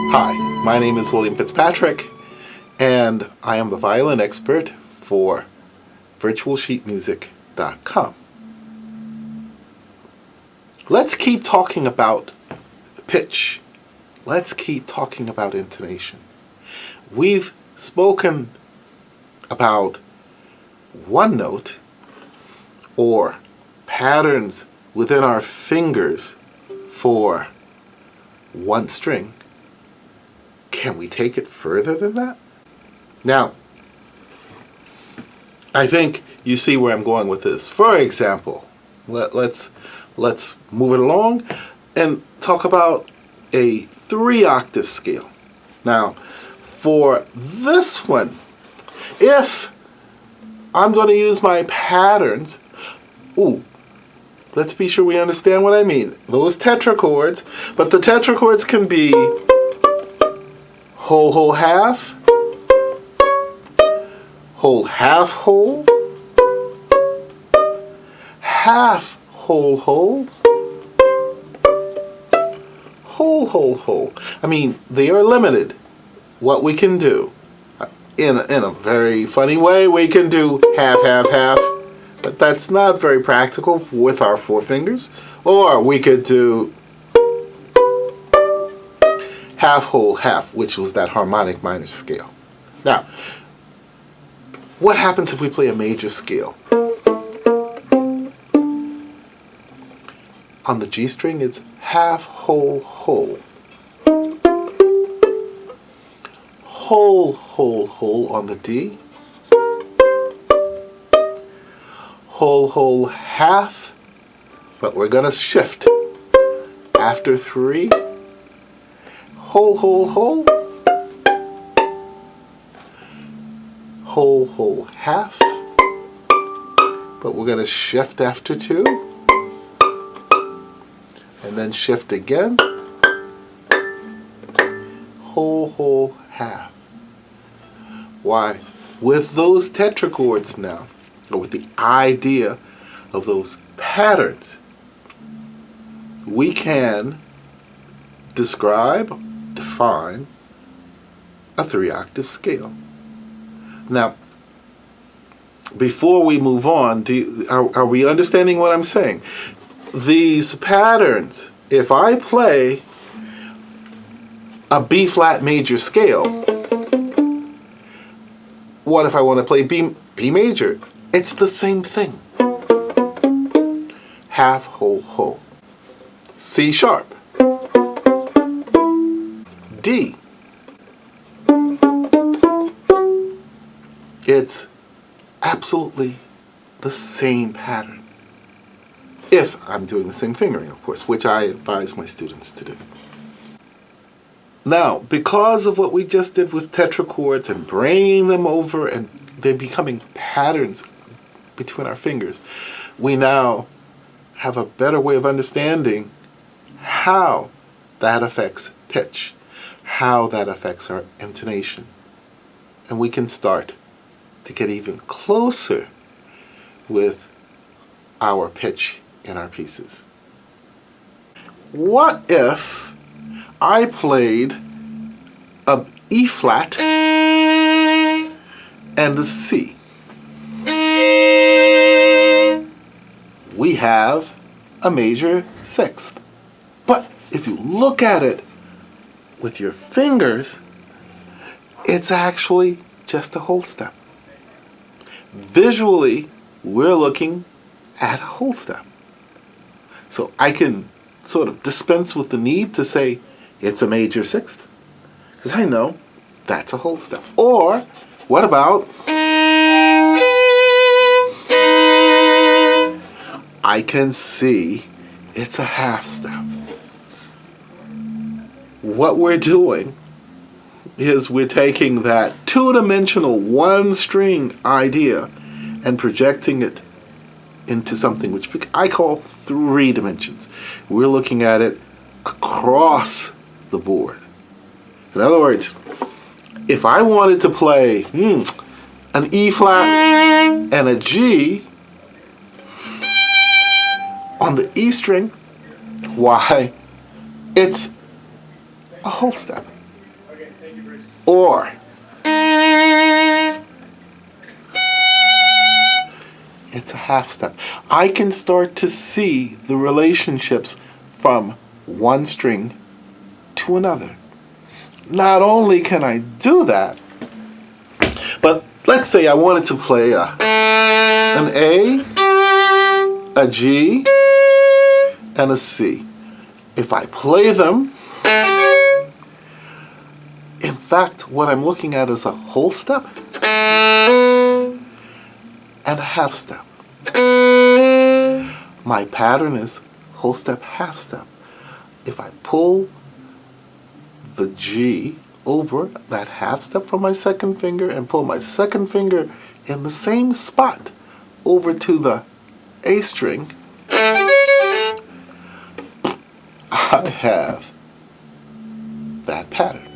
Hi, my name is William Fitzpatrick, and I am the violin expert for virtualsheetmusic.com. Let's keep talking about pitch. Let's keep talking about intonation. We've spoken about one note or patterns within our fingers for one string. Can we take it further than that? Now, I think you see where I'm going with this. For example, let's move it along and talk about a 3-octave scale. Now, for this one, if I'm going to use my patterns, let's be sure we understand what I mean. Those tetrachords, but the tetrachords can be whole, whole, half, whole, half, whole, half, whole, whole, whole, whole, whole. I mean, they are limited what we can do. In a very funny way, we can do half, half, half, but that's not very practical with our 4 fingers. Or we could do half, whole, half, which was that harmonic minor scale. Now, what happens if we play a major scale? On the G string, it's half, whole, whole. Whole, whole, whole on the D. Whole, whole, half, but we're going to shift. After 3, whole, whole, whole, whole, whole, half, but we're going to shift after 2, and then shift again, whole, whole, half. Why? With those tetrachords now, or with the idea of those patterns, we can define a 3-octave scale. Now, before we move on, are we understanding what I'm saying? These patterns, if I play a B-flat major scale, what if I want to play B major? It's the same thing. Half, whole, whole. C sharp. D. It's absolutely the same pattern. If I'm doing the same fingering, of course, which I advise my students to do. Now, because of what we just did with tetrachords and bringing them over and they're becoming patterns between our fingers, we now have a better way of understanding how that affects pitch, how that affects our intonation. And we can start to get even closer with our pitch in our pieces. What if I played a E flat and a C? We have a major 6th. But if you look at it with your fingers, it's actually just a whole step. Visually, we're looking at a whole step. So I can sort of dispense with the need to say it's a major 6th, because I know that's a whole step. Or what about I can see it's a half step. What we're doing is we're taking that 2-dimensional 1-string idea and projecting it into something which I call 3 dimensions. We're looking at it across the board. In other words, if I wanted to play an E flat and a G on the E string, why, it's a whole step. Or it's a half step. I can start to see the relationships from one string to another. Not only can I do that, but let's say I wanted to play an A, a G, and a C. If I play them, in fact, what I'm looking at is a whole step and a half step. My pattern is whole step, half step. If I pull the G over that half step from my second finger and pull my second finger in the same spot over to the A string, I have that pattern.